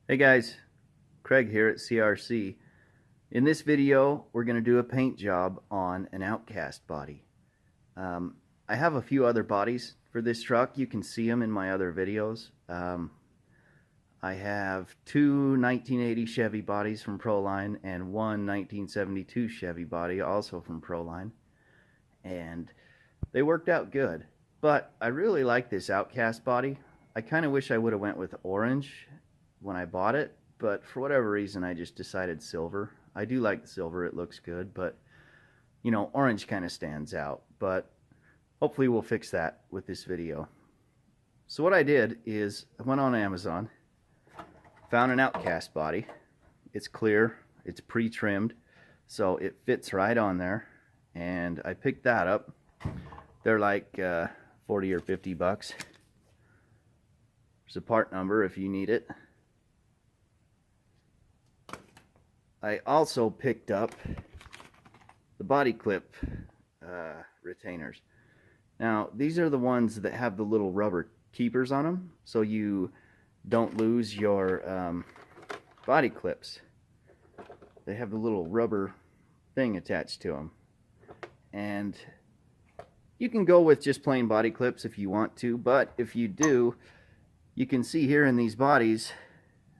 Hey guys, Craig here at CRC. In this video, we're going to do a paint job on an Outcast body. I have a few other bodies for this truck. You can see them in my other videos. I have two 1980 Chevy bodies from Proline and one 1972 Chevy body also from Proline. And they worked out good. But I really like this Outcast body. I kind of wish I would have went with orange when I bought it, but for whatever reason I just decided silver. I do like the silver, it looks good, but you know, orange kind of stands out. But hopefully we'll fix that with this video. So what I did is I went on Amazon, found an Outcast body. It's clear, it's pre-trimmed, so it fits right on there, and I picked that up. They're like 40 or 50 bucks. There's a part number if you need it. I also picked up the body clip retainers. Now, these are the ones that have the little rubber keepers on them, so you don't lose your body clips. They have the little rubber thing attached to them. And you can go with just plain body clips if you want to, but if you do, you can see here in these bodies,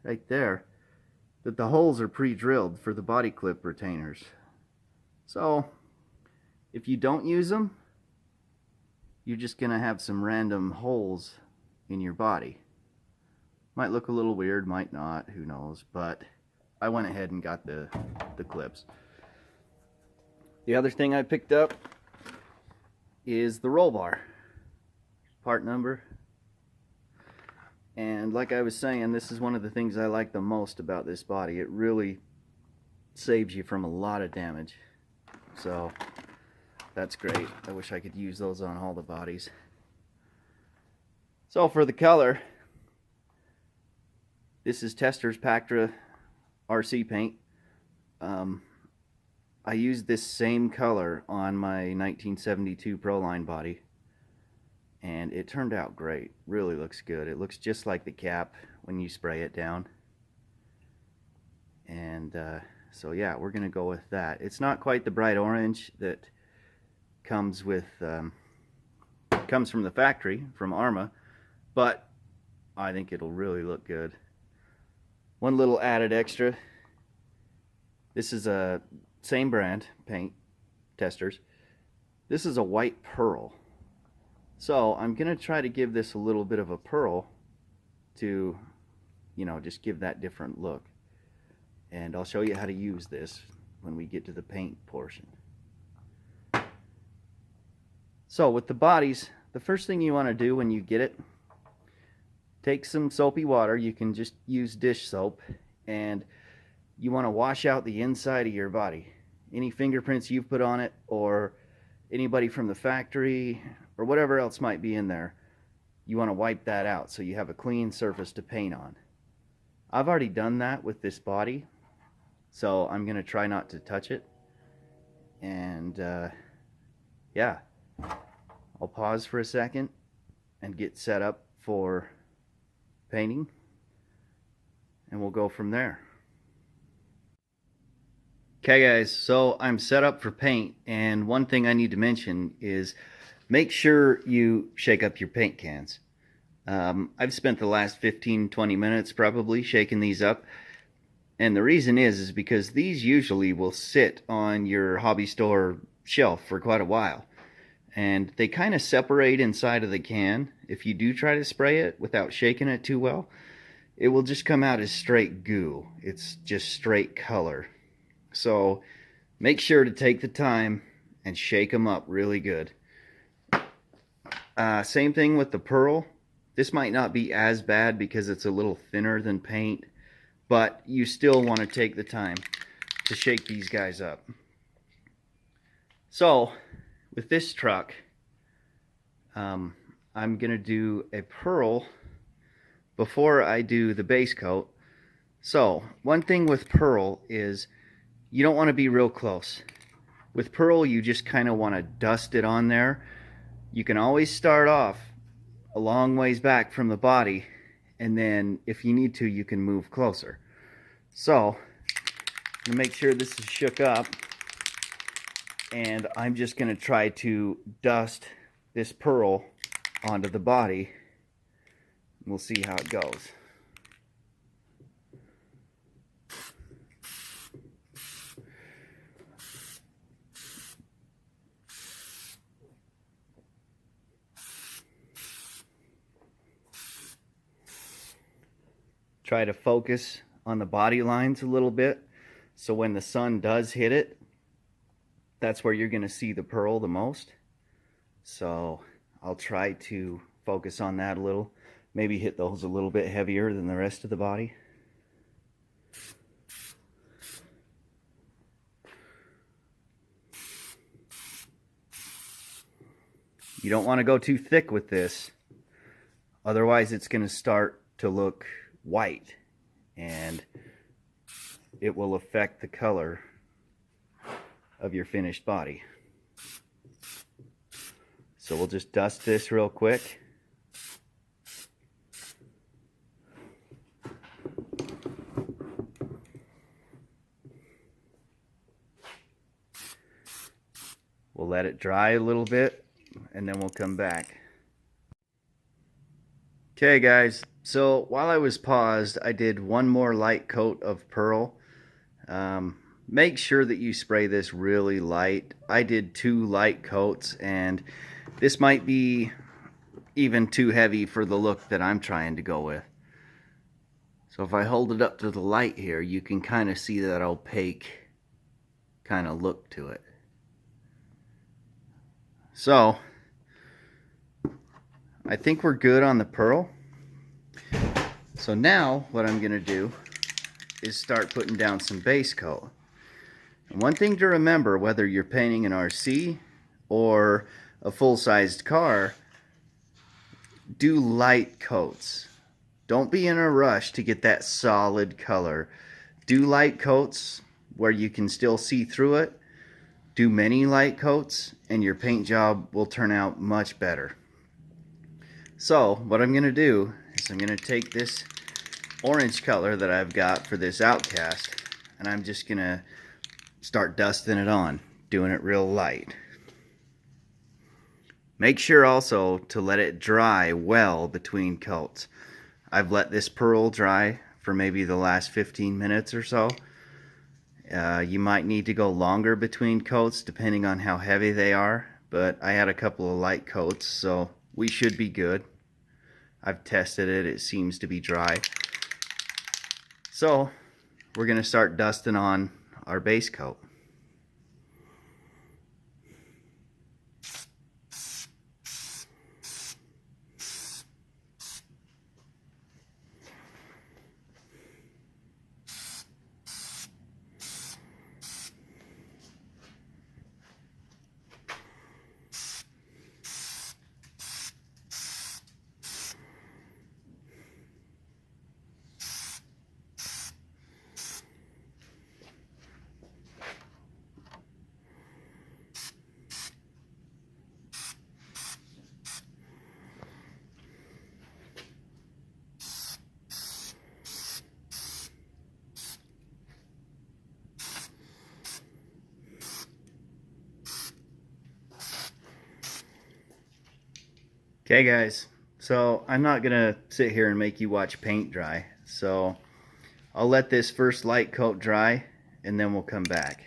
right there, that the holes are pre-drilled for the body clip retainers. So if you don't use them, you're just gonna have some random holes in your body. Might look a little weird, might not, who knows, but I went ahead and got the clips. The other thing I picked up is the roll bar, part number. And like I was saying, this is one of the things I like the most about this body. It really saves you from a lot of damage. So that's great. I wish I could use those on all the bodies. So for the color, this is Testors Pactra RC paint. I used this same color on my 1972 Proline body, and it turned out great. Really looks good. It looks just like the cap when you spray it down. And so yeah, we're gonna go with that. It's not quite the bright orange that comes with comes from the factory from Arrma, but I think it'll really look good. One little added extra. This is a same brand paint, Testors. This is a white pearl. So I'm going to try to give this a little bit of a pearl to, you know, just give that different look. And I'll show you how to use this when we get to the paint portion. So with the bodies, the first thing you want to do when you get it, take some soapy water. You can just use dish soap, and you want to wash out the inside of your body. Any fingerprints you've put on it, or anybody from the factory, or whatever else might be in there, you want to wipe that out so you have a clean surface to paint on. I've already done that with this body, so I'm going to try not to touch it. And yeah, I'll pause for a second and get set up for painting, and we'll go from there. Okay guys, so I'm set up for paint, and one thing I need to mention is make sure you shake up your paint cans. I've spent the last 15-20 minutes probably shaking these up, and the reason is because these usually will sit on your hobby store shelf for quite a while, and they kind of separate inside of the can. If you do try to spray it without shaking it too well, it will just come out as straight goo. It's just straight color. So make sure to take the time and shake them up really good. Same thing with the pearl. This might not be as bad because it's a little thinner than paint, but you still want to take the time to shake these guys up. So with this truck, I'm gonna do a pearl before I do the base coat. So one thing with pearl is you don't want to be real close. With pearl, you just kind of want to dust it on there. You can always start off a long ways back from the body and then if you need to, you can move closer. So I'm gonna make sure this is shook up, and I'm just gonna try to dust this pearl onto the body. We'll see how it goes. Try to focus on the body lines a little bit, so when the sun does hit it, that's where you're going to see the pearl the most. So I'll try to focus on that a little, maybe hit those a little bit heavier than the rest of the body. You don't want to go too thick with this, otherwise it's going to start to look white and it will affect the color of your finished body. So we'll just dust this real quick. We'll let it dry a little bit and then we'll come back. Okay guys, so while I was paused, I did one more light coat of pearl. Make sure that you spray this really light. I did 2 light coats, and this might be even too heavy for the look that I'm trying to go with. So if I hold it up to the light here, you can kind of see that opaque kind of look to it. So I think we're good on the pearl. So now what I'm going to do is start putting down some base coat. And one thing to remember, whether you're painting an RC or a full-sized car, do light coats. Don't be in a rush to get that solid color. Do light coats where you can still see through it. Do many light coats and your paint job will turn out much better. So what I'm going to do is I'm going to take this orange color that I've got for this Outcast, and I'm just going to start dusting it on, doing it real light. Make sure also to let it dry well between coats. I've let this pearl dry for maybe the last 15 minutes or so. You might need to go longer between coats depending on how heavy they are, but I had a couple of light coats, so we should be good. I've tested it, it seems to be dry. So we're going to start dusting on our base coat. Okay guys, so I'm not gonna sit here and make you watch paint dry, so I'll let this first light coat dry and then we'll come back.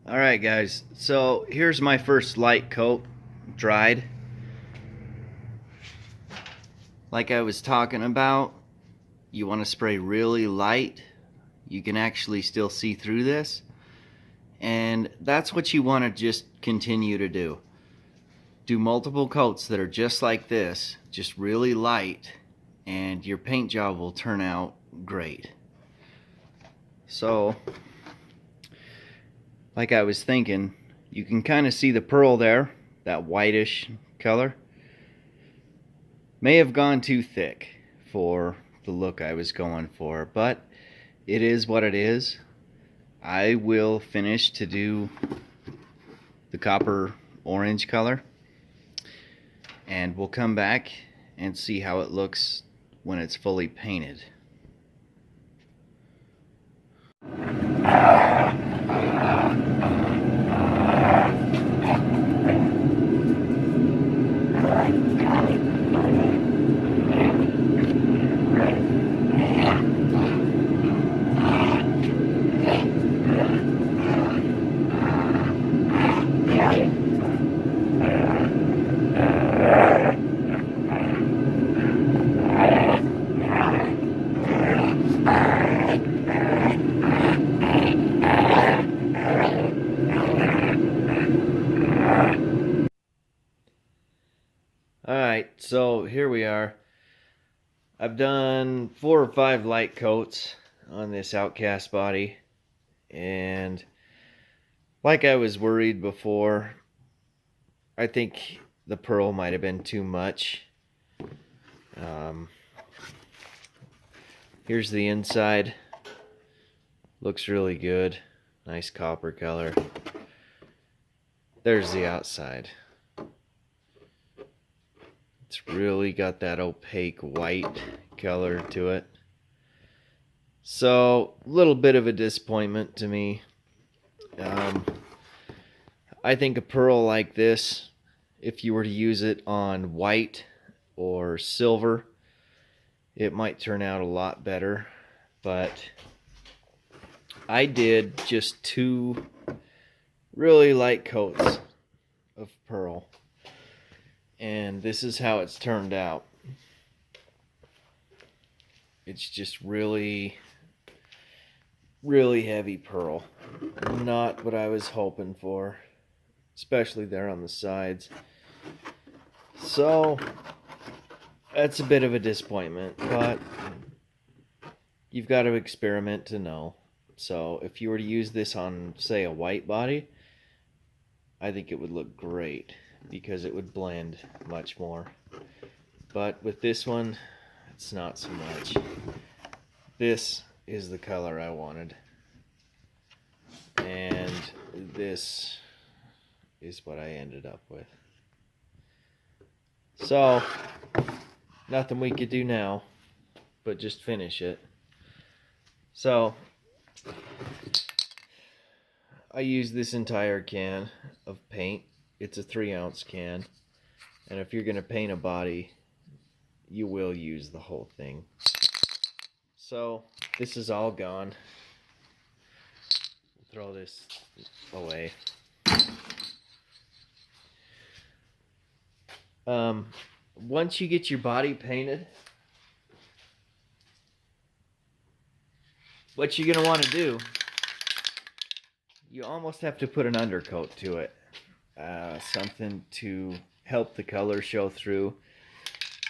Alright guys, so here's my first light coat dried. Like I was talking about, you want to spray really light. You can actually still see through this, and that's what you want to just continue to do. Do multiple coats that are just like this, just really light, and your paint job will turn out great. So, like I was thinking, you can kind of see the pearl there, that whitish color. May have gone too thick for the look I was going for, but it is what it is. I will finish to do the copper orange color, and we'll come back and see how it looks when it's fully painted. Alright, so here we are. I've done 4 or 5 light coats on this Outcast body, and like I was worried before, I think the pearl might have been too much. Here's the inside. Looks really good. Nice copper color. There's the outside. It's really got that opaque white color to it. So, a little bit of a disappointment to me. I think a pearl like this, if you were to use it on white or silver, it might turn out a lot better. But I did just 2 really light coats of pearl, and this is how it's turned out. It's just really heavy pearl. Not what I was hoping for, especially there on the sides. So that's a bit of a disappointment, but you've got to experiment to know. So if you were to use this on, say, a white body, I think it would look great because it would blend much more. But with this one, it's not so much. This is the color I wanted, and this is what I ended up with. So nothing we could do now but just finish it. So I used this entire can of paint. It's a 3-ounce can, and if you're going to paint a body, you will use the whole thing. So this is all gone. Throw this away. Once you get your body painted, what you're going to want to do, you almost have to put an undercoat to it. Something to help the color show through.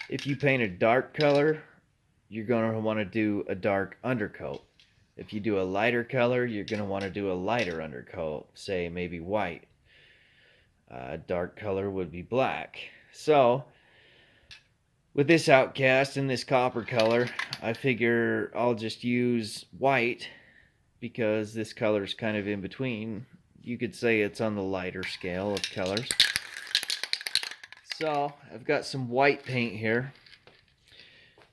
If you paint a dark color, you're going to want to do a dark undercoat. If you do a lighter color, you're going to want to do a lighter undercoat, say maybe white. Dark color would be black. So with this Outcast in this copper color, I figure I'll just use white because this color is kind of in between. You could say it's on the lighter scale of colors. So I've got some white paint here,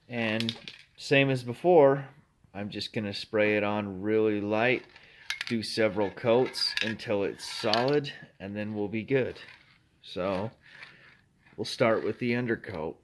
and same as before, I'm just going to spray it on really light, do several coats until it's solid, and then we'll be good. So we'll start with the undercoat.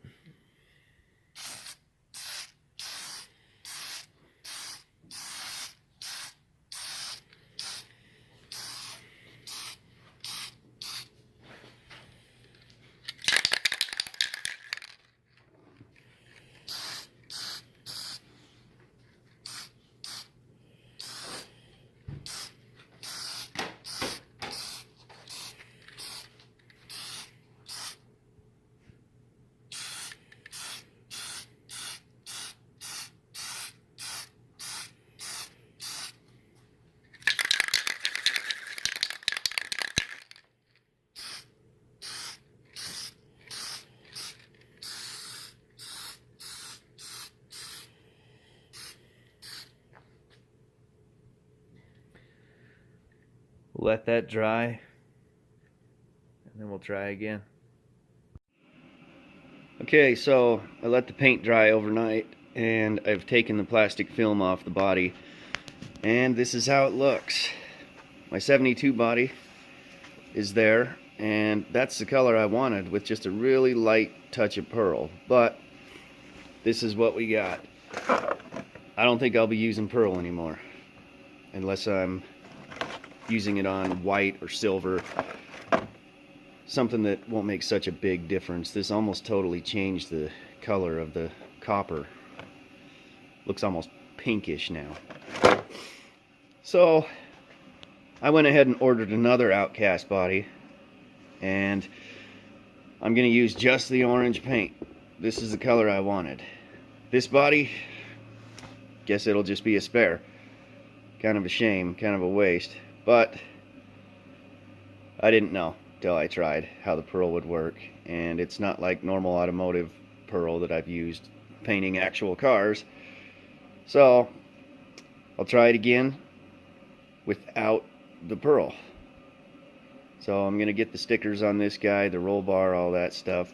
Let that dry, and then we'll try again. Okay. Okay, so I let the paint dry overnight and I've taken the plastic film off the body, and this is how it looks. My 72 body is there, and that's the color I wanted, with just a really light touch of pearl. But this is what we got. I don't think I'll be using pearl anymore unless I'm using it on white or silver, something that won't make such a big difference. This almost totally changed the color of the copper. Looks almost pinkish now. So I went ahead and ordered another Outcast body, and I'm going to use just the orange paint. This is the color I wanted. This body, guess it'll just be a spare. Kind of a shame, kind of a waste, but I didn't know till I tried how the pearl would work, and it's not like normal automotive pearl that I've used painting actual cars. So I'll try it again without the pearl. So I'm gonna get the stickers on this guy, the roll bar, all that stuff,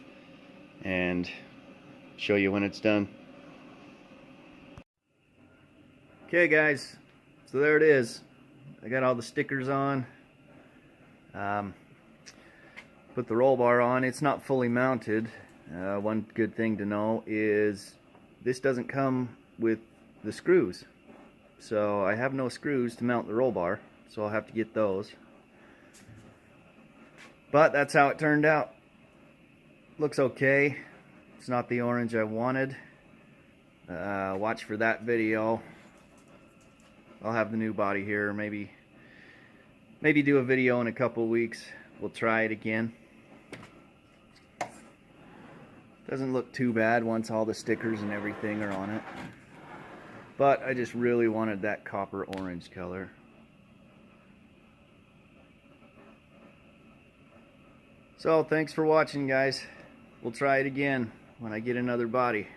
and show you when it's done. Okay guys, so there it is. I got all the stickers on. Put the roll bar on. It's not fully mounted. One good thing to know is this doesn't come with the screws. So I have no screws to mount the roll bar, so I'll have to get those. But that's how it turned out. Looks okay. It's not the orange I wanted. Watch for that video. I'll have the new body here. Maybe do a video in a couple weeks. We'll try it again. Doesn't look too bad once all the stickers and everything are on it. But I just really wanted that copper orange color. So thanks for watching, guys. We'll try it again when I get another body.